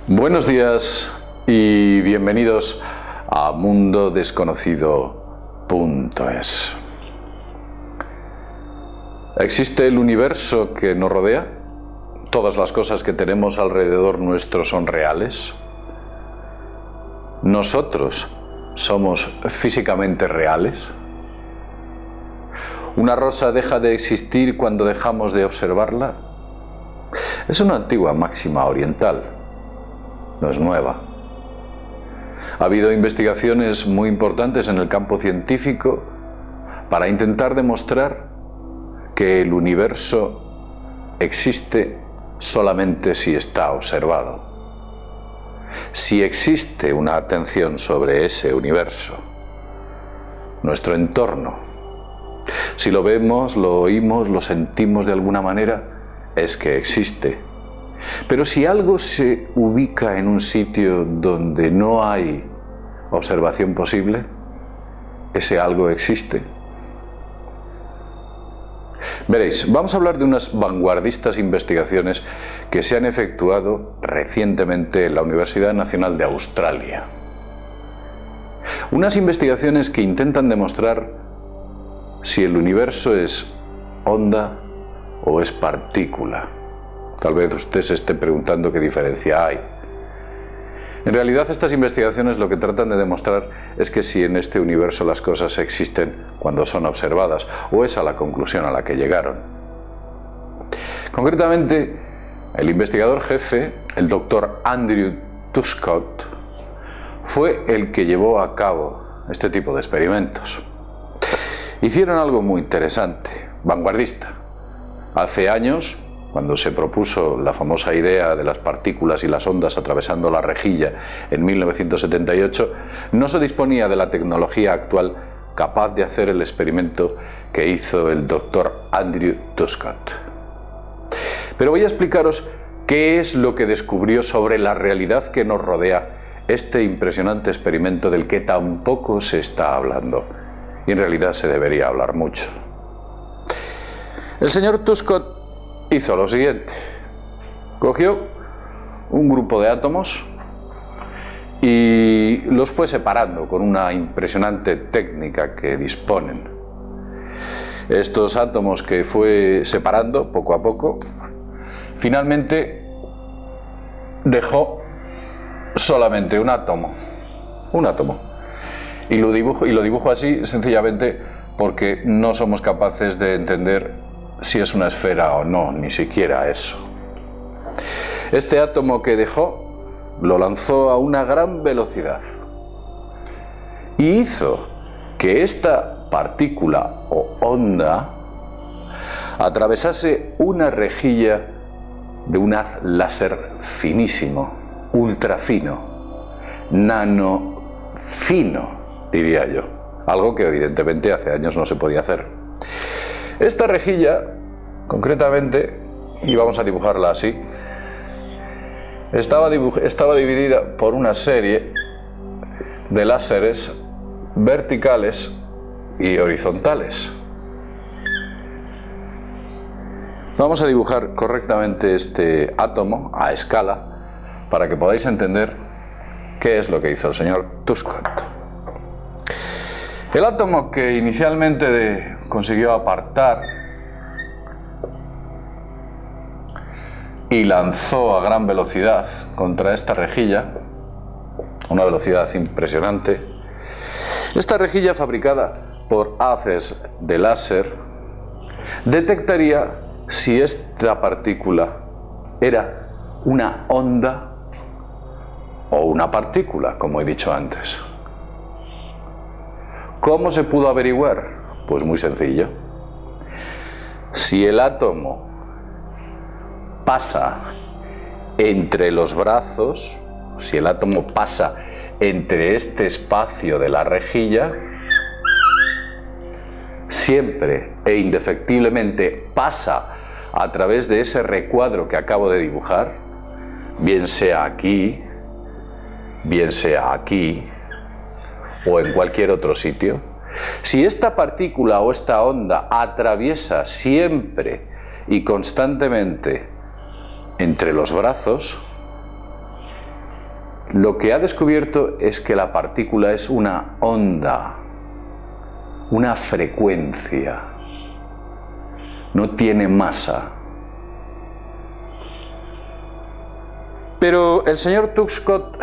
Buenos días y bienvenidos a mundodesconocido.es. ¿Existe el universo que nos rodea? ¿Todas las cosas que tenemos alrededor nuestro son reales? ¿Nosotros somos físicamente reales? ¿Una rosa deja de existir cuando dejamos de observarla? Es una antigua máxima oriental. No es nueva. Ha habido investigaciones muy importantes en el campo científico para intentar demostrar que el universo existe solamente si está observado. Si existe una atención sobre ese universo, nuestro entorno, si lo vemos, lo oímos, lo sentimos de alguna manera, es que existe. Pero si algo se ubica en un sitio donde no hay observación posible, ese algo existe. Veréis, vamos a hablar de unas vanguardistas investigaciones que se han efectuado recientemente en la Universidad Nacional de Australia. Unas investigaciones que intentan demostrar si el universo es onda o es partícula. Tal vez usted se esté preguntando qué diferencia hay. En realidad, estas investigaciones lo que tratan de demostrar es que si en este universo las cosas existen cuando son observadas, o es a la conclusión a la que llegaron. Concretamente, el investigador jefe, el doctor Andrew Truscott, fue el que llevó a cabo este tipo de experimentos. Hicieron algo muy interesante, vanguardista. Hace años, cuando se propuso la famosa idea de las partículas y las ondas atravesando la rejilla en 1978, no se disponía de la tecnología actual capaz de hacer el experimento que hizo el doctor Andrew Truscott. Pero voy a explicaros qué es lo que descubrió sobre la realidad que nos rodea este impresionante experimento del que tampoco se está hablando, y en realidad se debería hablar mucho. El señor Truscott hizo lo siguiente: cogió un grupo de átomos y los fue separando con una impresionante técnica que disponen. Estos átomos que fue separando poco a poco, finalmente dejó solamente un átomo. Y lo dibujo así sencillamente porque no somos capaces de entender si es una esfera o no, ni siquiera eso. Este átomo que dejó lo lanzó a una gran velocidad y hizo que esta partícula o onda atravesase una rejilla de un haz láser finísimo, ultra fino, nano fino, diría yo, algo que evidentemente hace años no se podía hacer. Esta rejilla, concretamente, y vamos a dibujarla así, estaba dividida por una serie de láseres verticales y horizontales. Vamos a dibujar correctamente este átomo a escala para que podáis entender qué es lo que hizo el señor Truscott. El átomo que inicialmente consiguió apartar y lanzó a gran velocidad contra esta rejilla, una velocidad impresionante. Esta rejilla, fabricada por haces de láser, detectaría si esta partícula era una onda o una partícula, como he dicho antes. ¿Cómo se pudo averiguar? Pues muy sencillo. Si el átomo pasa entre los brazos, si el átomo pasa entre este espacio de la rejilla, siempre e indefectiblemente pasa a través de ese recuadro que acabo de dibujar, bien sea aquí, bien sea aquí, o en cualquier otro sitio. Si esta partícula o esta onda atraviesa siempre y constantemente entre los brazos, lo que ha descubierto es que la partícula es una onda, una frecuencia, no tiene masa. Pero el señor Touskot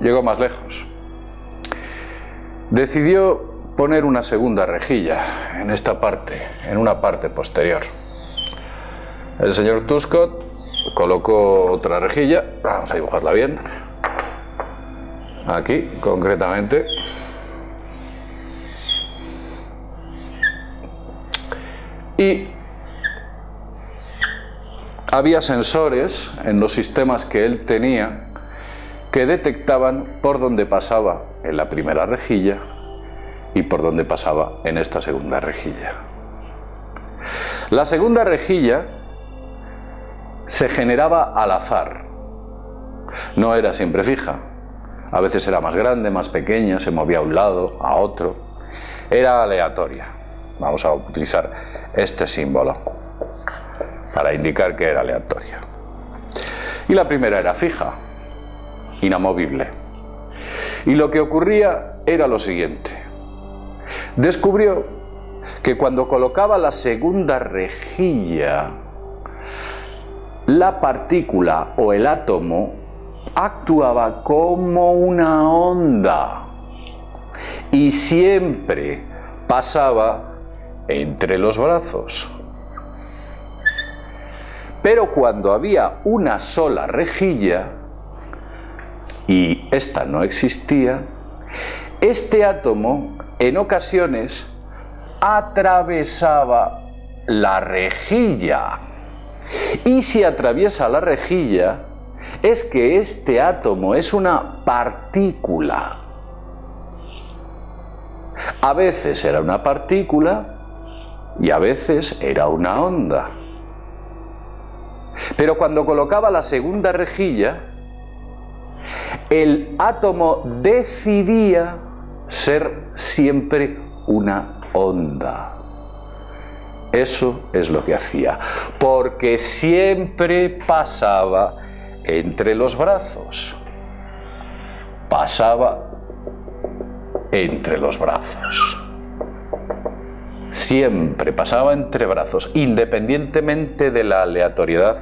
llegó más lejos. Decidió poner una segunda rejilla en esta parte, en una parte posterior. El señor Touskot colocó otra rejilla, vamos a dibujarla bien, aquí concretamente, y había sensores en los sistemas que él tenía que detectaban por dónde pasaba en la primera rejilla y por dónde pasaba en esta segunda rejilla. La segunda rejilla se generaba al azar, no era siempre fija, a veces era más grande, más pequeña, se movía a un lado, a otro, era aleatoria. Vamos a utilizar este símbolo para indicar que era aleatoria. Y la primera era fija, inamovible. Y lo que ocurría era lo siguiente. Descubrió que cuando colocaba la segunda rejilla, la partícula o el átomo actuaba como una onda y siempre pasaba entre los brazos. Pero cuando había una sola rejilla, y esta no existía, este átomo en ocasiones atravesaba la rejilla. Y si atraviesa la rejilla, es que este átomo es una partícula. A veces era una partícula y a veces era una onda. Pero cuando colocaba la segunda rejilla, el átomo decidía ser siempre una onda. Eso es lo que hacía, porque siempre pasaba entre los brazos. Pasaba entre los brazos. Siempre pasaba entre brazos, independientemente de la aleatoriedad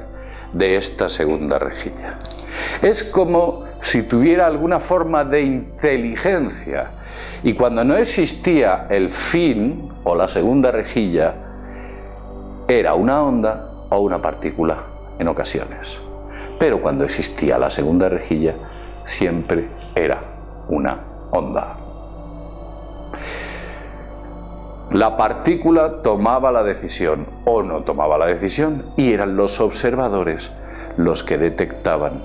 de esta segunda rejilla. Es como si tuviera alguna forma de inteligencia, y cuando no existía el fin o la segunda rejilla, era una onda o una partícula en ocasiones. Pero cuando existía la segunda rejilla, siempre era una onda. La partícula tomaba la decisión o no tomaba la decisión, y eran los observadores los que detectaban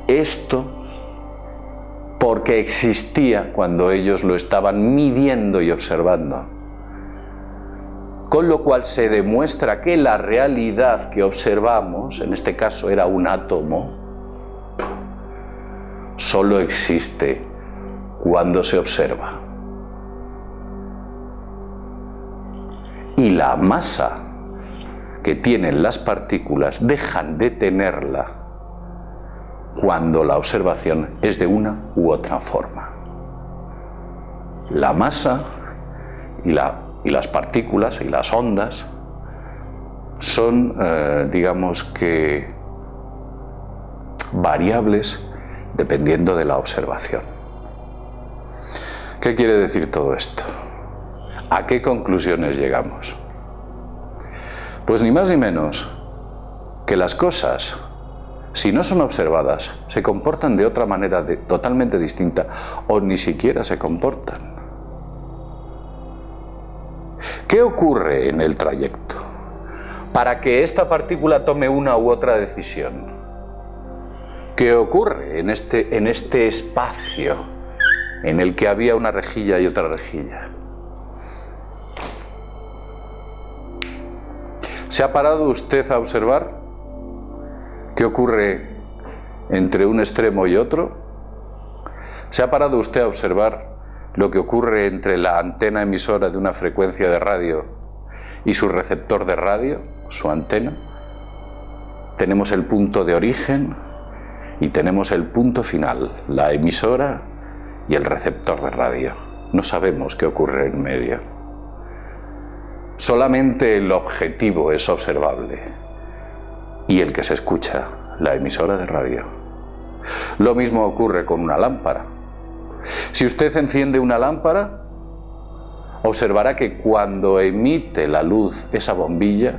esto, porque existía cuando ellos lo estaban midiendo y observando. Con lo cual se demuestra que la realidad que observamos, en este caso era un átomo, solo existe cuando se observa. Y la masa que tienen las partículas dejan de tenerla cuando la observación es de una u otra forma. La masa y las partículas y las ondas son, digamos que, variables dependiendo de la observación. ¿Qué quiere decir todo esto? ¿A qué conclusiones llegamos? Pues ni más ni menos que las cosas, si no son observadas, se comportan de otra manera totalmente distinta, o ni siquiera se comportan. ¿Qué ocurre en el trayecto para que esta partícula tome una u otra decisión? ¿Qué ocurre en este espacio en el que había una rejilla y otra rejilla? ¿Se ha parado usted a observar qué ocurre entre un extremo y otro? ¿Se ha parado usted a observar lo que ocurre entre la antena emisora de una frecuencia de radio y su receptor de radio, su antena? Tenemos el punto de origen y tenemos el punto final, la emisora y el receptor de radio. No sabemos qué ocurre en medio. Solamente el objetivo es observable y el que se escucha, la emisora de radio. Lo mismo ocurre con una lámpara. Si usted enciende una lámpara, observará que cuando emite la luz esa bombilla,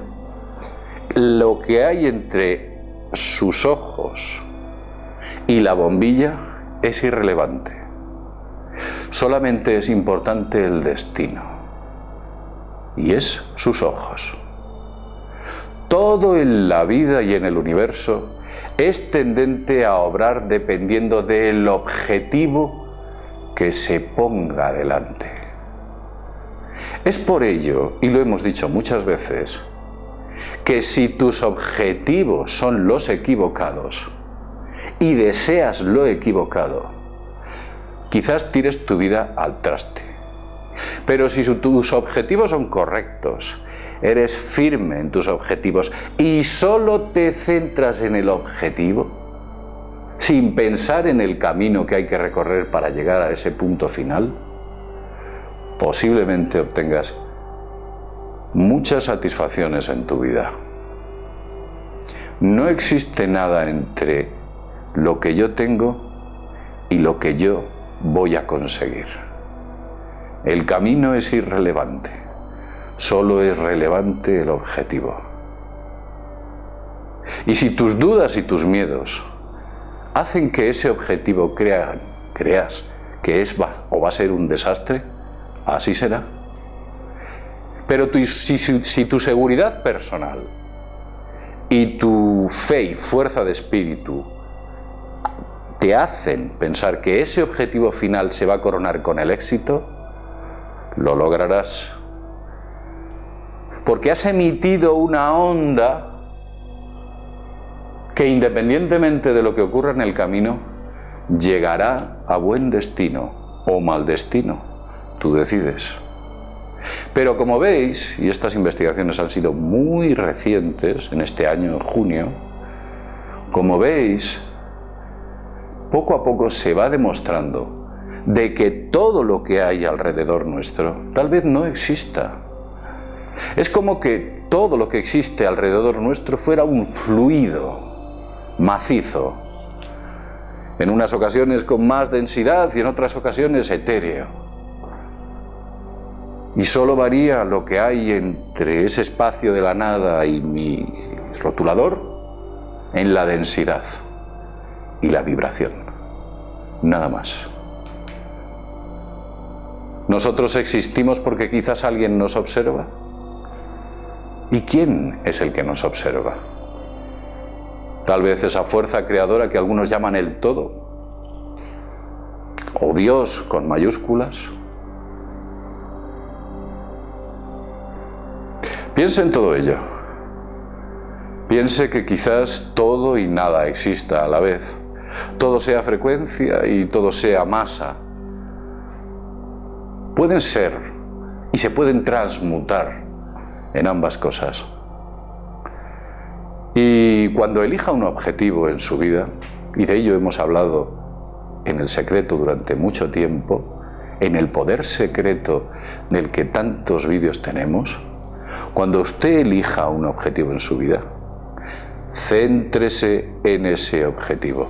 lo que hay entre sus ojos y la bombilla es irrelevante. Solamente es importante el destino, y es sus ojos. Todo en la vida y en el universo es tendente a obrar dependiendo del objetivo que se ponga delante. Es por ello, y lo hemos dicho muchas veces, que si tus objetivos son los equivocados y deseas lo equivocado, quizás tires tu vida al traste. Pero si tus objetivos son correctos, eres firme en tus objetivos y solo te centras en el objetivo, sin pensar en el camino que hay que recorrer para llegar a ese punto final, posiblemente obtengas muchas satisfacciones en tu vida. No existe nada entre lo que yo tengo y lo que yo voy a conseguir. El camino es irrelevante, solo es relevante el objetivo. Y si tus dudas y tus miedos hacen que ese objetivo creas que va a ser un desastre, así será. Pero si tu seguridad personal y tu fe y fuerza de espíritu te hacen pensar que ese objetivo final se va a coronar con el éxito, lo lograrás. Porque has emitido una onda que, independientemente de lo que ocurra en el camino, llegará a buen destino o mal destino. Tú decides. Pero como veis, y estas investigaciones han sido muy recientes, en este año, junio, como veis, poco a poco se va demostrando de que todo lo que hay alrededor nuestro tal vez no exista. Es como que todo lo que existe alrededor nuestro fuera un fluido macizo, en unas ocasiones con más densidad y en otras ocasiones etéreo. Y solo varía lo que hay entre ese espacio de la nada y mi rotulador en la densidad y la vibración. Nada más. Nosotros existimos porque quizás alguien nos observa. ¿Y quién es el que nos observa? Tal vez esa fuerza creadora que algunos llaman el todo, o Dios con mayúsculas. Piense en todo ello. Piense que quizás todo y nada exista a la vez. Todo sea frecuencia y todo sea masa. Pueden ser y se pueden transmutar en ambas cosas. Y cuando elija un objetivo en su vida, y de ello hemos hablado en El Secreto durante mucho tiempo, en el poder secreto del que tantos vídeos tenemos, cuando usted elija un objetivo en su vida, céntrese en ese objetivo.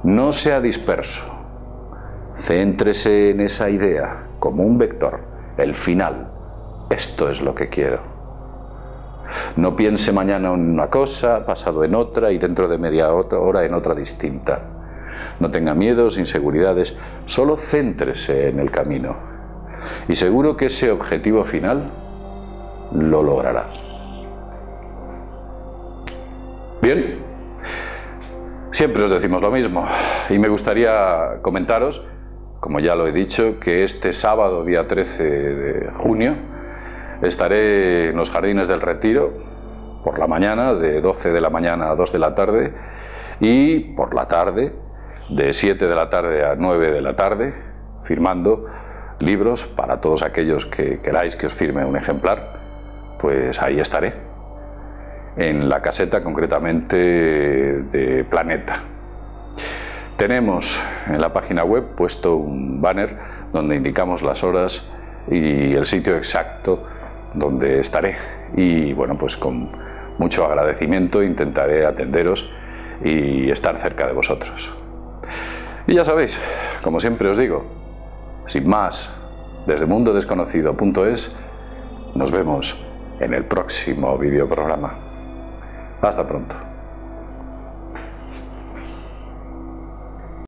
No sea disperso. Céntrese en esa idea como un vector, el final. Esto es lo que quiero. No piense mañana en una cosa, pasado en otra y dentro de media hora en otra distinta. No tenga miedos, inseguridades, solo céntrese en el camino. Y seguro que ese objetivo final lo logrará. Bien, siempre os decimos lo mismo y me gustaría comentaros, como ya lo he dicho, que este sábado, día 13 de junio, estaré en los Jardines del Retiro por la mañana, de 12 de la mañana a 2 de la tarde, y por la tarde, de 7 de la tarde a 9 de la tarde, firmando libros para todos aquellos que queráis que os firme un ejemplar, pues ahí estaré. en la caseta concretamente de Planeta. Tenemos en la página web puesto un banner donde indicamos las horas y el sitio exacto donde estaré. Y bueno, pues con mucho agradecimiento intentaré atenderos y estar cerca de vosotros. Y ya sabéis, como siempre os digo, sin más, desde mundodesconocido.es, nos vemos en el próximo videoprograma. Hasta pronto.